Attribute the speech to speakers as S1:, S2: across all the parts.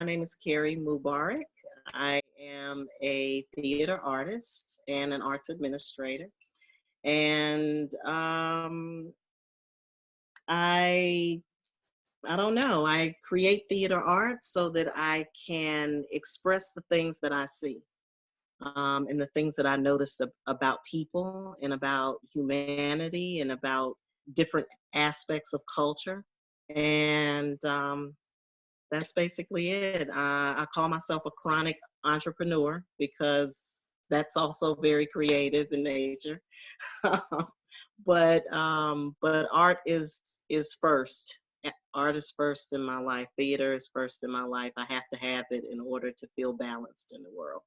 S1: name is Kerri Mubaarak. I am a theater artist and an arts administrator. And I I don't know. I create theater art so that I can express the things that I see, and the things that I noticed about people and about humanity and about different aspects of culture. And that's basically it. I call myself a chronic entrepreneur because that's also very creative in nature. But art is first. Art is first in my life. Theater is first in my life. I have to have it in order to feel balanced in the world.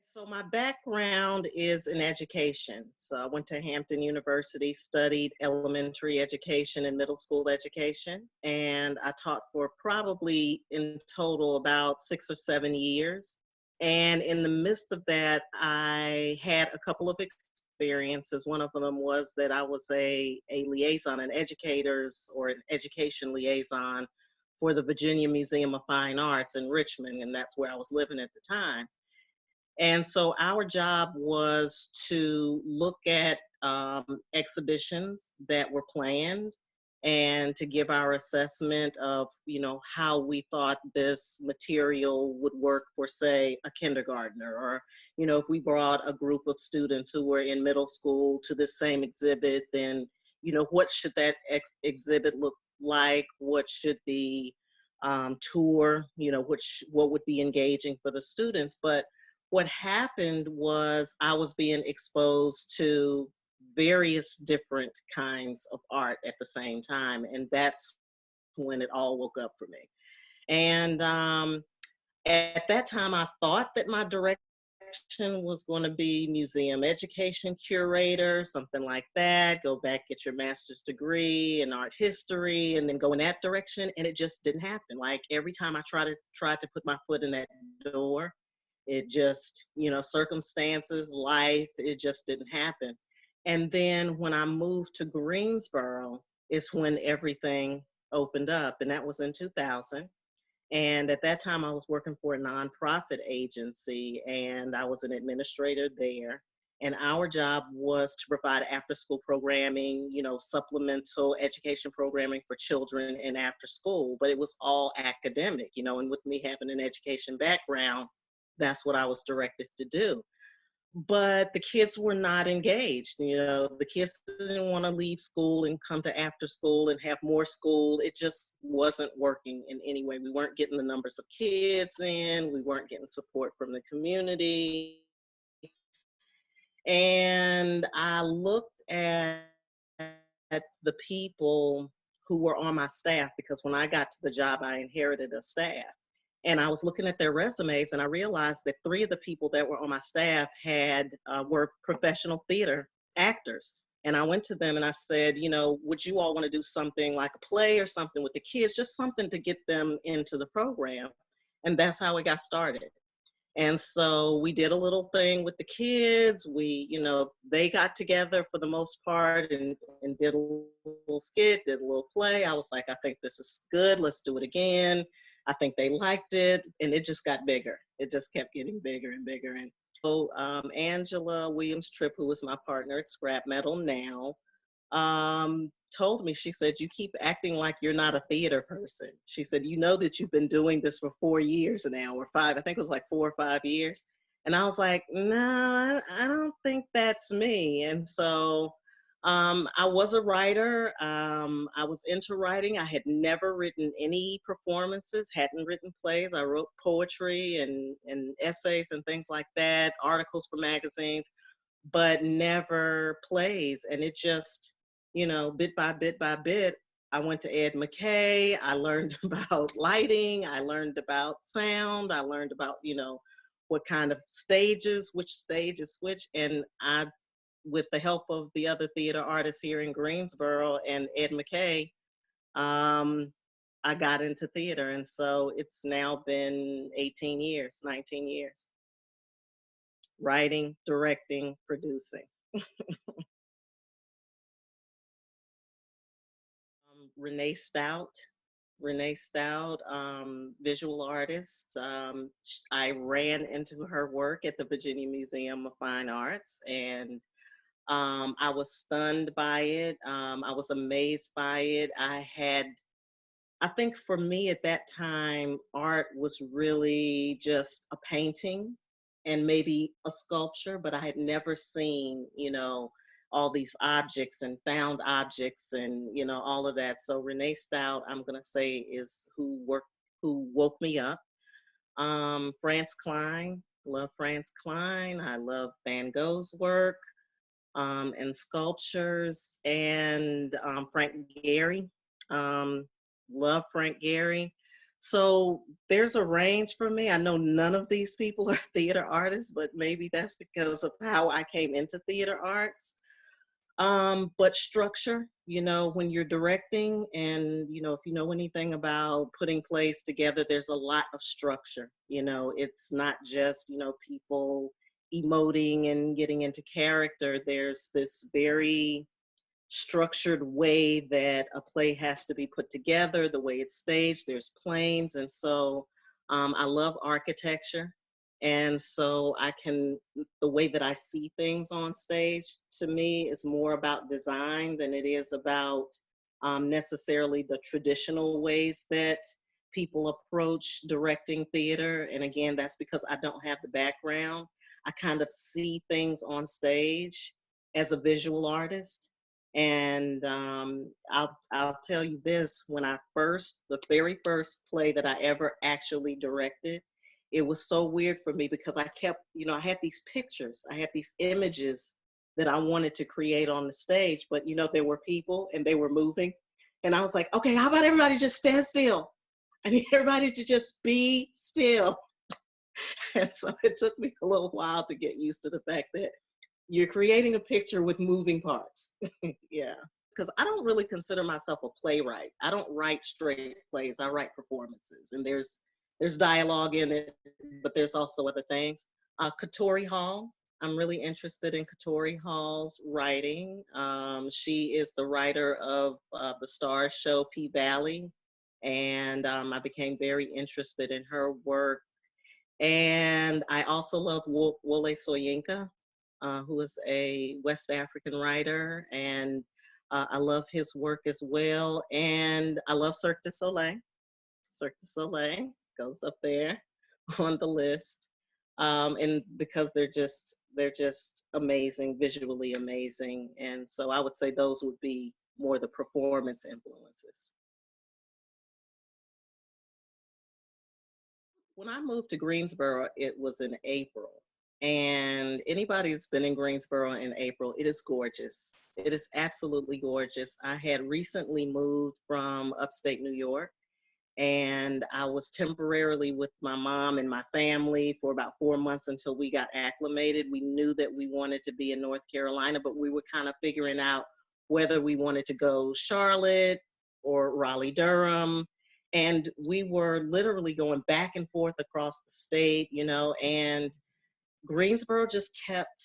S1: So my background is in education. So I went to Hampton University, studied elementary education and middle school education, and I taught for probably in total about 6 or 7 years. And in the midst of that, I had a couple of experiences. One of them was that I was a liaison, an educators or an education liaison for the Virginia Museum of Fine Arts in Richmond, and that's where I was living at the time. And so our job was to look at exhibitions that were planned and to give our assessment of, how we thought this material would work for, say, a kindergartner, or, if we brought a group of students who were in middle school to the same exhibit, then, what should that exhibit look like? What should the tour, what would be engaging for the students? But what happened was I was being exposed to various different kinds of art at the same time. And that's when it all woke up for me. And at that time, I thought that my direction was going to be museum education curator, something like that. Go back, get your master's degree in art history, and then go in that direction. And it just didn't happen. Like every time I tried to put my foot in that door, it just, circumstances, life, it just didn't happen. And then when I moved to Greensboro, is when everything opened up, and that was in 2000. And at that time, I was working for a nonprofit agency, and I was an administrator there. And our job was to provide after school programming, supplemental education programming for children in after school, but it was all academic, and with me having an education background, that's what I was directed to do. But the kids were not engaged. The kids didn't want to leave school and come to after school and have more school. It just wasn't working in any way. We weren't getting the numbers of kids in, we weren't getting support from the community. And I looked at the people who were on my staff, because when I got to the job, I inherited a staff. And I was looking at their resumes, and I realized that three of the people that were on my staff were professional theater actors. And I went to them and I said, would you all want to do something like a play or something with the kids, just something to get them into the program? And that's how it got started. And so we did a little thing with the kids. They got together for the most part and did a little skit, did a little play. I was like, I think this is good. Let's do it again. I think they liked it. And it just got bigger. It just kept getting bigger and bigger. And so Angela Williams-Tripp, who is my partner at Scrapmettle now, told me, she said, you keep acting like you're not a theater person. She said, that you've been doing this for 4 years now, or five, I think it was like 4 or 5 years. And I was like, no, I don't think that's me. And so I was a writer. I was into writing. I had never written any performances, hadn't written plays. I wrote poetry and essays and things like that, articles for magazines, but never plays. And it just, bit by bit, I went to Ed McKay. I learned about lighting. I learned about sound. I learned about, what kind of stages, which stage is which. And with the help of the other theater artists here in Greensboro and Ed McKay, um, I got into theater. And so it's now been 18 years, 19 years, writing, directing, producing. Renee Stout. Renee Stout, visual artist. I ran into her work at the Virginia Museum of Fine Arts, and I was stunned by it. I was amazed by it. I think for me at that time, art was really just a painting and maybe a sculpture, but I had never seen, all these objects and found objects and, all of that. So Renee Stout, I'm going to say, is who woke me up. France Klein, love France Klein. I love Van Gogh's work, and sculptures, and Frank Gehry. Um, love Frank Gehry. So there's a range for me. I know none of these people are theater artists, but maybe that's because of how I came into theater arts. But structure, when you're directing, and if you know anything about putting plays together, there's a lot of structure. It's not just, people emoting and getting into character. There's this very structured way that a play has to be put together, the way it's staged, there's planes. And so I love architecture. And so the way that I see things on stage, to me, is more about design than it is about necessarily the traditional ways that people approach directing theater. And again, that's because I don't have the background. I kind of see things on stage as a visual artist. And I'll tell you this: when the very first play that I ever actually directed, it was so weird for me because I kept, I had these pictures, I had these images that I wanted to create on the stage, but there were people and they were moving, and I was like, okay, how about everybody just stand still? I need everybody to just be still. And so it took me a little while to get used to the fact that you're creating a picture with moving parts. Yeah. Because I don't really consider myself a playwright. I don't write straight plays. I write performances, and there's dialogue in it, but there's also other things. Katori Hall. I'm really interested in Katori Hall's writing. She is the writer of the Star show P Valley, and I became very interested in her work. And I also love Wole Soyinka, who is a West African writer, and I love his work as well. And I love Cirque du Soleil. Cirque du Soleil goes up there on the list, and because they're just amazing, visually amazing. And so I would say those would be more the performance influences. When I moved to Greensboro, it was in April. And anybody that's been in Greensboro in April, it is gorgeous. It is absolutely gorgeous. I had recently moved from upstate New York, and I was temporarily with my mom and my family for about 4 months until we got acclimated. We knew that we wanted to be in North Carolina, but we were kind of figuring out whether we wanted to go Charlotte or Raleigh, Durham. And we were literally going back and forth across the state, and Greensboro just kept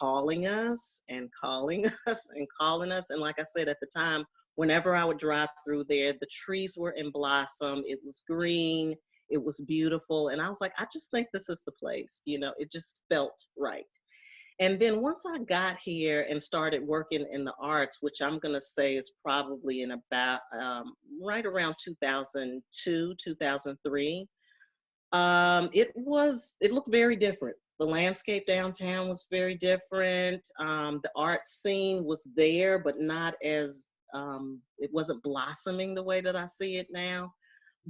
S1: calling us and calling us and calling us. And like I said, at the time, whenever I would drive through there, the trees were in blossom. It was green. It was beautiful. And I was like, I just think this is the place. It just felt right. And then once I got here and started working in the arts, which I'm going to say is probably in about right around 2002, 2003, it looked very different. The landscape downtown was very different. The art scene was there, but not as, it wasn't blossoming the way that I see it now.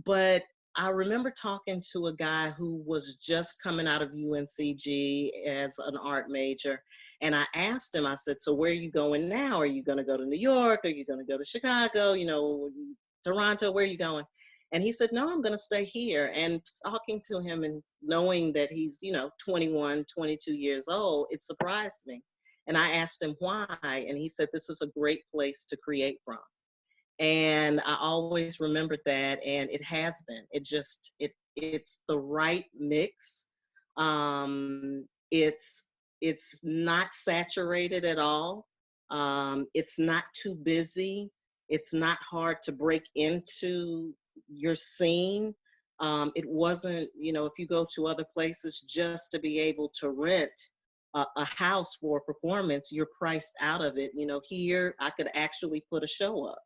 S1: But I remember talking to a guy who was just coming out of UNCG as an art major. And I asked him, I said, so where are you going now? Are you going to go to New York? Are you going to go to Chicago? Toronto, where are you going? And he said, no, I'm going to stay here. And talking to him and knowing that he's, 21, 22 years old, it surprised me. And I asked him why. And he said, this is a great place to create from. And I always remembered that, and it has been. It's the right mix. It's not saturated at all. It's not too busy. It's not hard to break into your scene. It wasn't, if you go to other places just to be able to rent a house for a performance, you're priced out of it. Here I could actually put a show up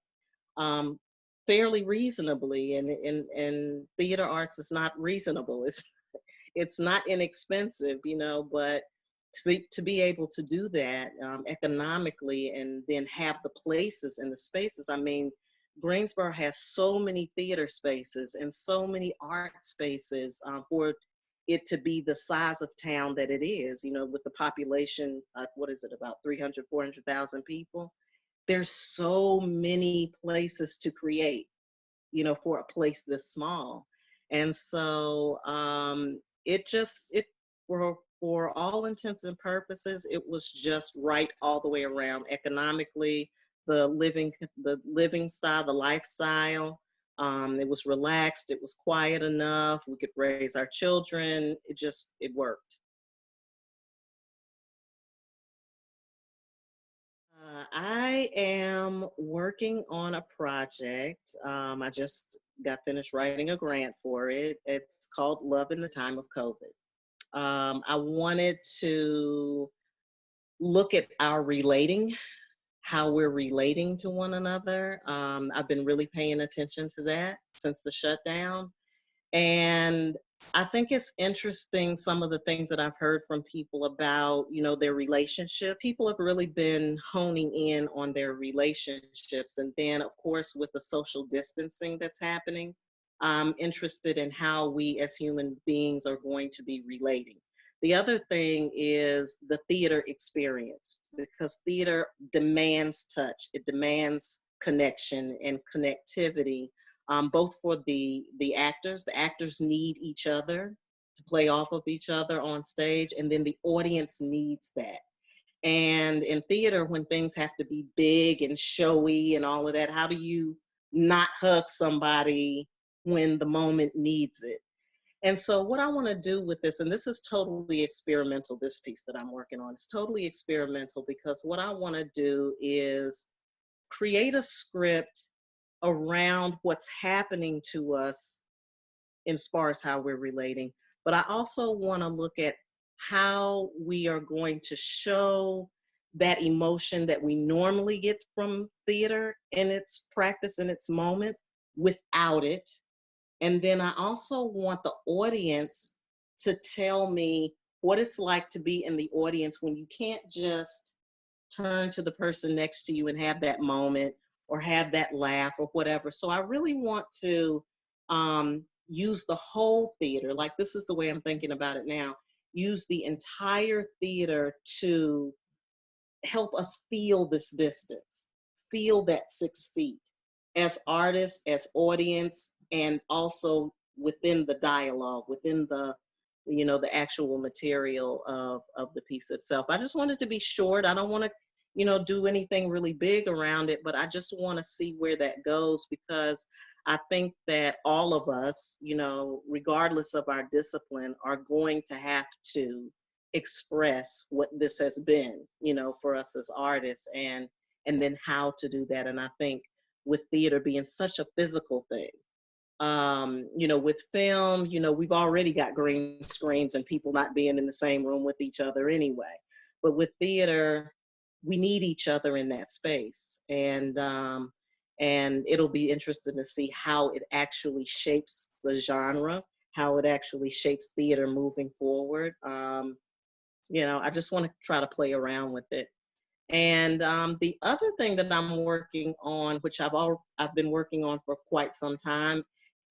S1: um, fairly reasonably, and theater arts is not reasonable. It's not inexpensive, but to be able to do that economically and then have the places and the spaces. I mean, Greensboro has so many theater spaces and so many art spaces for it to be the size of town that it is, with the population, what is it, about 300, 400,000 people. There's so many places to create, for a place this small. And so it for all intents and purposes, it was just right all the way around economically, the living style, the lifestyle. It was relaxed, it was quiet enough, we could raise our children. It worked. I am working on a project. I just got finished writing a grant for it. It's called Love in the Time of COVID. I wanted to look at how we're relating to one another. I've been really paying attention to that since the shutdown. And I think it's interesting some of the things that I've heard from people about, their relationship. People have really been honing in on their relationships. And then, of course, with the social distancing that's happening, I'm interested in how we as human beings are going to be relating. The other thing is the theater experience, because theater demands touch, it demands connection and connectivity, both for the actors. The actors need each other to play off of each other on stage, and then the audience needs that. And in theater, when things have to be big and showy and all of that, how do you not hug somebody when the moment needs it? And so what I want to do with this, and this is totally experimental, this piece that I'm working on, it's totally experimental, because what I want to do is create a script around what's happening to us as far as how we're relating. But I also want to look at how we are going to show that emotion that we normally get from theater in its practice, in its moment, without it. And then I also want the audience to tell me what it's like to be in the audience when you can't just turn to the person next to you and have that moment or have that laugh or whatever. So I really want to use the whole theater. Like, this is the way I'm thinking about it now. Use the entire theater to help us feel this distance, feel that 6 feet as artists, as audience, and also within the dialogue, within the actual material of the piece itself. I just want it to be short. I don't want to, do anything really big around it, but I just want to see where that goes, because I think that all of us, regardless of our discipline, are going to have to express what this has been, for us as artists, and then how to do that. And I think with theater being such a physical thing, with film, we've already got green screens and people not being in the same room with each other anyway. But with theater, we need each other in that space. And it'll be interesting to see how it actually shapes the genre, how it actually shapes theater moving forward. I just want to try to play around with it. And the other thing that I'm working on, which I've been working on for quite some time,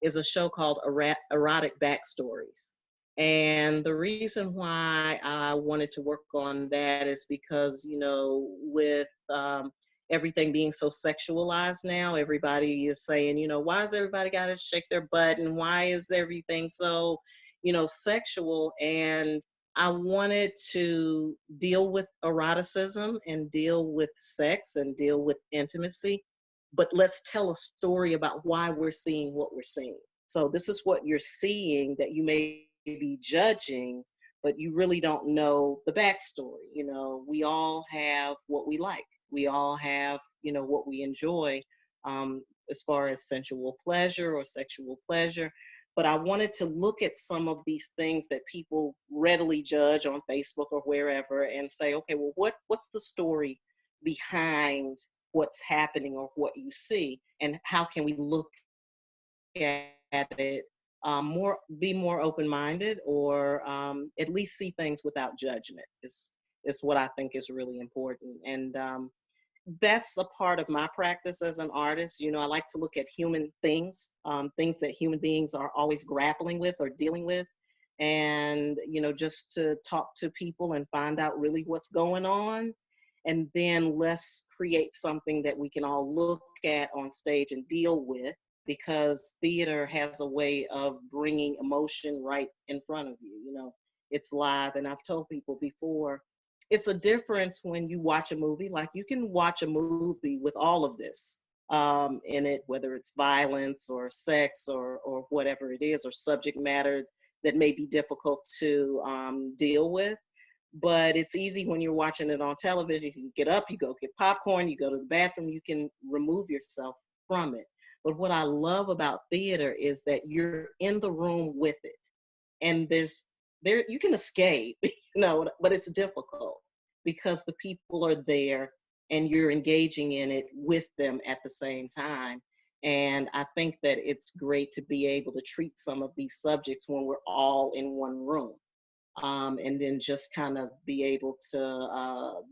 S1: is a show called Erotic Backstories. And the reason why I wanted to work on that is because, with everything being so sexualized now, everybody is saying, why is everybody got to shake their butt, and why is everything so, sexual? And I wanted to deal with eroticism and deal with sex and deal with intimacy, but let's tell a story about why we're seeing what we're seeing. So this is what you're seeing that you may be judging, but you really don't know the backstory. We all have what we like. We all have, what we enjoy, as far as sensual pleasure or sexual pleasure. But I wanted to look at some of these things that people readily judge on Facebook or wherever and say, okay, well, what's the story behind what's happening or what you see, and how can we look at it more, be more open-minded, or at least see things without judgment is what I think is really important. And that's a part of my practice as an artist. You know, I like to look at human things, things that human beings are always grappling with or dealing with. And, you know, just to talk to people and find out really what's going on. And then let's create something that we can all look at on stage and deal with, because theater has a way of bringing emotion right in front of you. You know, it's live. And I've told people before, it's a difference when you watch a movie. Like, you can watch a movie with all of this in it, whether it's violence or sex or whatever it is, or subject matter that may be difficult to deal with. But it's easy when you're watching it on television. You can get up, you go get popcorn, you go to the bathroom, you can remove yourself from it. But what I love about theater is that you're in the room with it. And there you can escape, you know, but it's difficult because the people are there and you're engaging in it with them at the same time. And I think that it's great to be able to treat some of these subjects when we're all in one room. And then just kind of be able to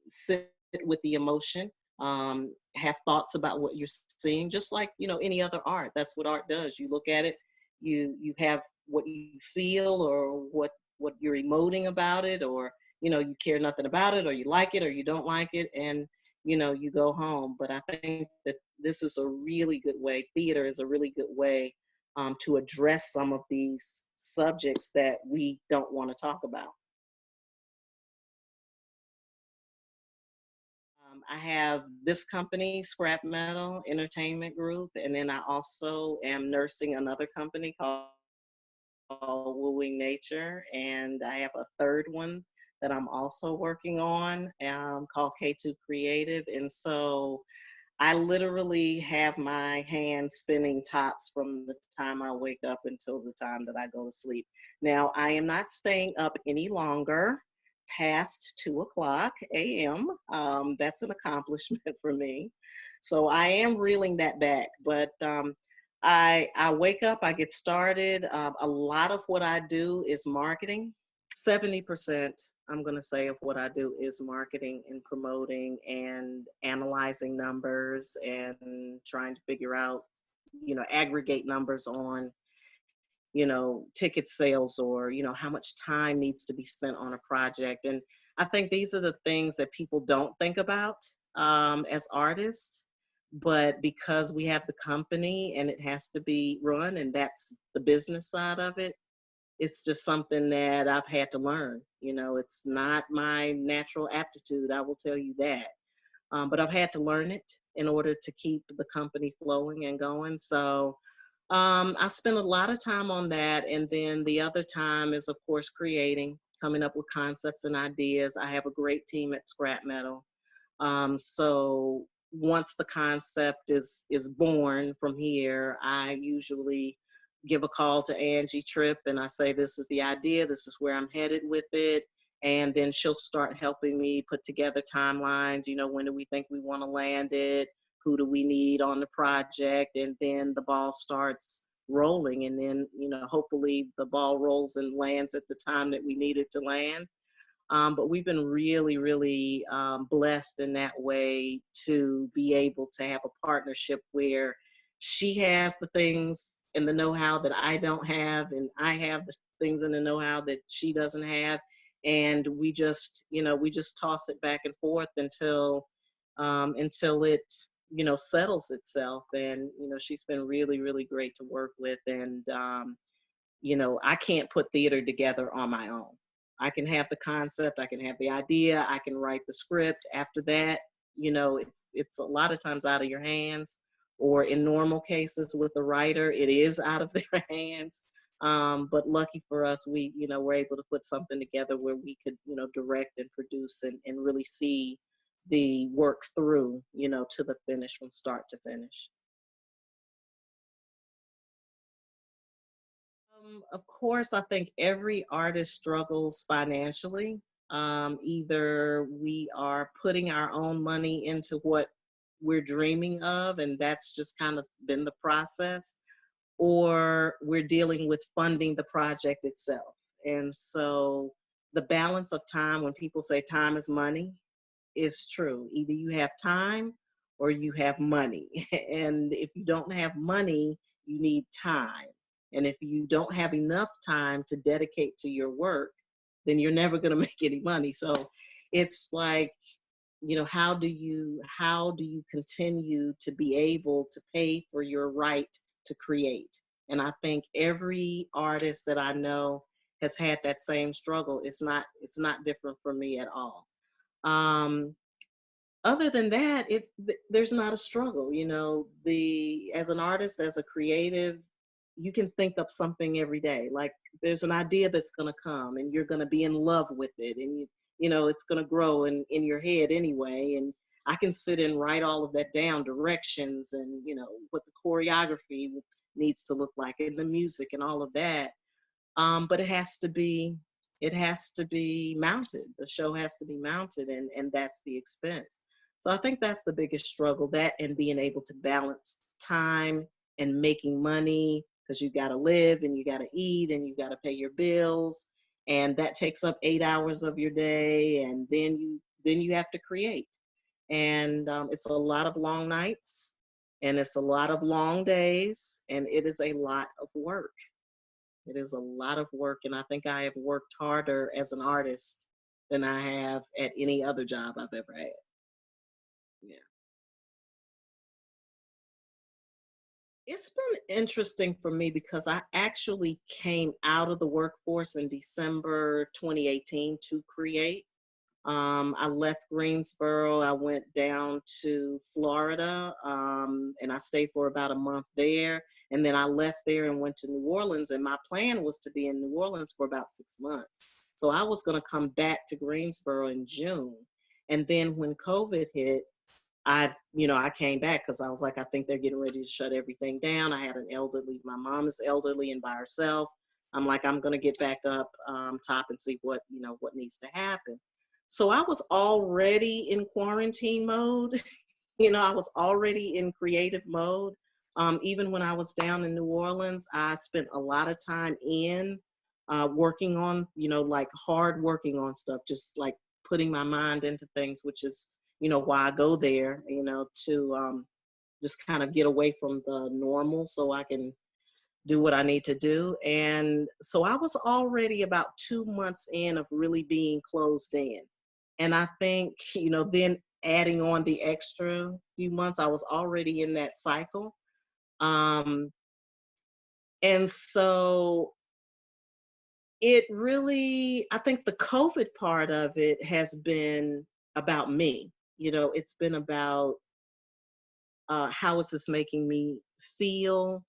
S1: sit with the emotion, have thoughts about what you're seeing, just like, you know, any other art. That's what art does. You look at it, you have what you feel, or what you're emoting about it, or, you know, you care nothing about it, or you like it or you don't like it, and, you know, you go home. But I think that this is a really good way, theater is a really good way to address some of these subjects that we don't want to talk about. I have this company, Scrapmettle Entertainment Group, and then I also am nursing another company called Wooing Nature, and I have a third one that I'm also working on called K2 Creative. And so I literally have my hands spinning tops from the time I wake up until the time that I go to sleep. Now, I am not staying up any longer past 2 o'clock a.m. That's an accomplishment for me. So I am reeling that back, but I wake up, I get started. A lot of what I do is marketing. 70%, I'm going to say, of what I do is marketing and promoting and analyzing numbers and trying to figure out, you know, aggregate numbers on, you know, ticket sales, or, you know, how much time needs to be spent on a project. And I think these are the things that people don't think about as artists. But because we have the company and it has to be run, and that's the business side of it, it's just something that I've had to learn. You know, it's not my natural aptitude, I will tell you that. But I've had to learn it in order to keep the company flowing and going. So I spend a lot of time on that. And then the other time is, of course, creating, coming up with concepts and ideas. I have a great team at Scrapmettle. So once the concept is born from here, I usually give a call to Angie Tripp and I say, this is the idea, this is where I'm headed with it. And then she'll start helping me put together timelines. You know, when do we think we want to land it? Who do we need on the project? And then the ball starts rolling. And then, you know, hopefully the ball rolls and lands at the time that we need it to land. But we've been really, really blessed in that way to be able to have a partnership where she has the things and the know-how that I don't have, and I have the things and the know-how that she doesn't have. And we just, you know, we just toss it back and forth until it, you know, settles itself. And, you know, she's been really, really great to work with. And, you know, I can't put theater together on my own. I can have the concept, I can have the idea, I can write the script. After that, you know, it's a lot of times out of your hands, or in normal cases with the writer, it is out of their hands. But lucky for us, we, you know, we're able to put something together where we could, you know, direct and produce and really see the work through, to the finish from start to finish. Of course, I think every artist struggles financially. Either we are putting our own money into what we're dreaming of, and that's just kind of been the process, or we're dealing with funding the project itself. And so the balance of time, when people say time is money, is true. Either you have time or you have money. And if you don't have money, you need time. And if you don't have enough time to dedicate to your work, then you're never going to make any money. So it's like, how do you continue to be able to pay for your right to create? And I think every artist that I know has had that same struggle. It's not different for me at all. Um, Other than that, there's not a struggle. As an artist, as a creative, you can think up something every day. Like, there's an idea that's going to come and you're going to be in love with it, and it's going to grow in your head anyway. And I can sit and write all of that down, directions, and what the choreography needs to look like, and the music and all of that. But it has to be mounted. The show has to be mounted, and that's the expense. So I think that's the biggest struggle, that and being able to balance time and making money, because you got to live and you got to eat and you got to pay your bills, and that takes up 8 hours of your day, and then you have to create. And it's a lot of long nights, and it's a lot of long days, and it is a lot of work. It is a lot of work, and I think I have worked harder as an artist than I have at any other job I've ever had. Yeah. It's been interesting for me because I actually came out of the workforce in December 2018 to create. I left Greensboro. I went down to Florida, and I stayed for about a month there. And then I left there and went to New Orleans. And my plan was to be in New Orleans for about 6 months. So I was going to come back to Greensboro in June. And then when COVID hit, I came back because I was like, I think they're getting ready to shut everything down. I had my mom is elderly and by herself. I'm like, I'm going to get back up top and see what needs to happen. So I was already in quarantine mode. I was already in creative mode. Even when I was down in New Orleans, I spent a lot of time working on, like hard working on stuff, just like putting my mind into things, which is, why I go there, to just kind of get away from the normal so I can do what I need to do. And so I was already about 2 months in of really being closed in. And I think, then adding on the extra few months, I was already in that cycle. Um, and so I think the COVID part of it has been about me. It's been about how is this making me feel?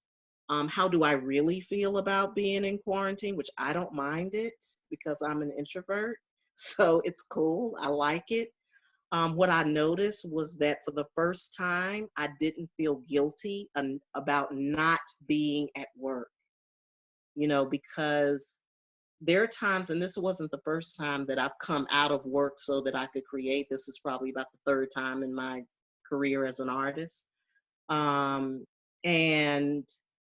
S1: How do I really feel about being in quarantine, which I don't mind it because I'm an introvert. So it's cool. I like it. What I noticed was that for the first time, I didn't feel guilty about not being at work, because there are times, and this wasn't the first time that I've come out of work so that I could create. This is probably about the third time in my career as an artist. Um, and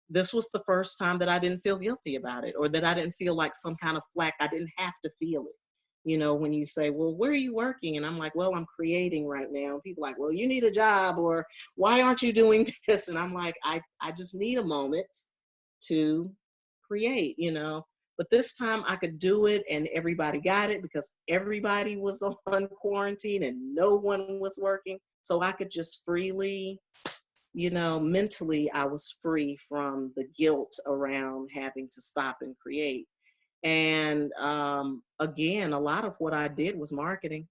S1: this was the first time that I didn't feel guilty about it, or that I didn't feel like some kind of flack. I didn't have to feel it. When you say, well, where are you working? And I'm like, well, I'm creating right now. And people are like, well, you need a job, or why aren't you doing this? And I'm like, I just need a moment to create. But this time I could do it, and everybody got it because everybody was on quarantine and no one was working. So I could just freely, mentally, I was free from the guilt around having to stop and create. And again, a lot of what I did was marketing.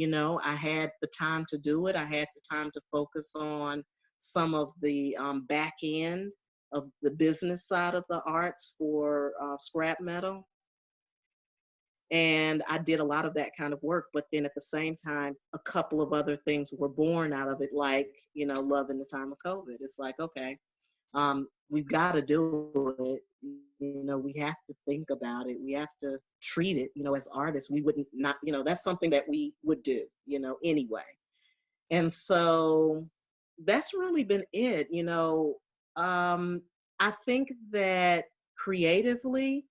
S1: I had the time to do it. I had the time to focus on some of the back end of the business side of the arts for scrap metal. And I did a lot of that kind of work. But then at the same time, a couple of other things were born out of it, like, love in the time of COVID. It's like, okay, we've got to do it. We have to think about it. We have to treat it, as artists. We wouldn't not, that's something that we would do, anyway. And so that's really been it. I think that creatively,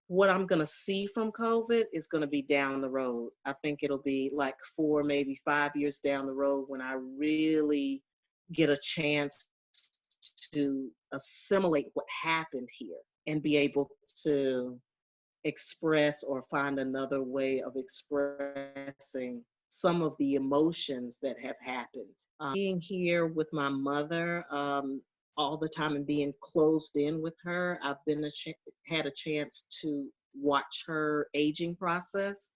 S1: what I'm going to see from COVID is going to be down the road. I think it'll be like 4, maybe 5 years down the road when I really get a chance to assimilate what happened here and be able to express or find another way of expressing some of the emotions that have happened. Being here with my mother all the time and being closed in with her, I've been had a chance to watch her aging process.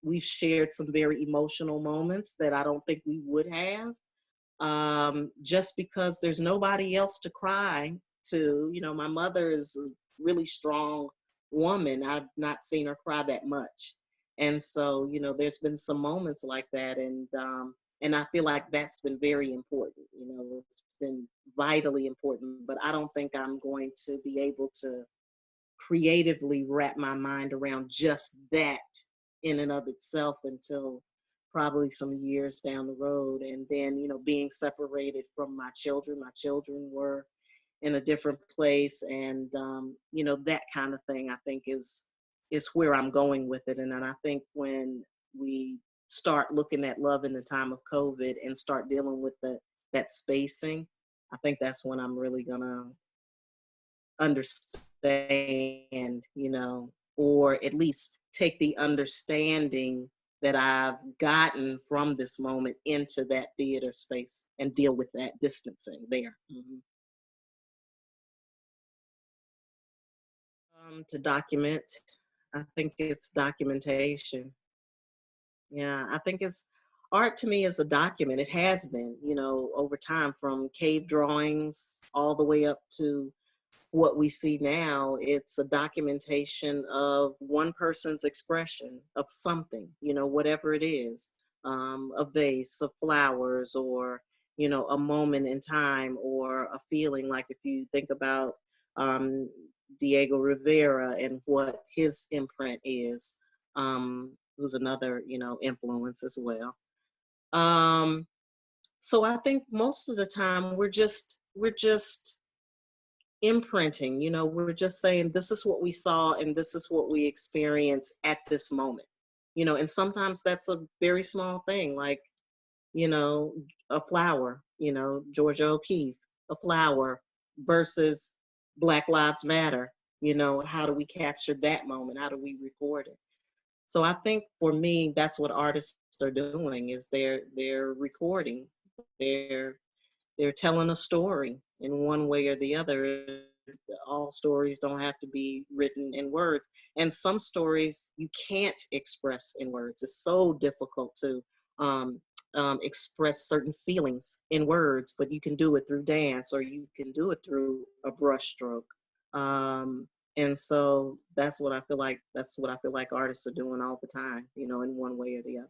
S1: We've shared some very emotional moments that I don't think we would have, just because there's nobody else to cry to. My mother is a really strong woman. I've not seen her cry that much. And so, there's been some moments like that. And I feel like that's been very important. It's been vitally important, but I don't think I'm going to be able to creatively wrap my mind around just that in and of itself until probably some years down the road. And then, being separated from my children were in a different place. And, that kind of thing, I think is where I'm going with it. And then I think when we start looking at love in the time of COVID and start dealing with that spacing, I think that's when I'm really gonna understand, or at least take the understanding that I've gotten from this moment into that theater space and deal with that distancing there. To document, I think it's documentation. Yeah, I think it's art to me is a document. It has been, over time, from cave drawings all the way up to what we see now. It's a documentation of one person's expression of something, whatever it is, a vase of flowers, or, a moment in time, or a feeling. Like if you think about um, Diego Rivera and what his imprint is, who's another, influence as well. Um, so I think most of the time we're just imprinting. We're just saying this is what we saw and this is what we experience at this moment. And sometimes that's a very small thing, like, you know a flower, Georgia O'Keeffe, a flower versus Black Lives Matter. How do we capture that moment? How do we record it? So I think for me, that's what artists are doing, is they're recording, they're they're telling a story in one way or the other. All stories don't have to be written in words. And some stories you can't express in words. It's so difficult to um, express certain feelings in words, but you can do it through dance, or you can do it through a brushstroke. And so that's what I feel like artists are doing all the time, in one way or the other.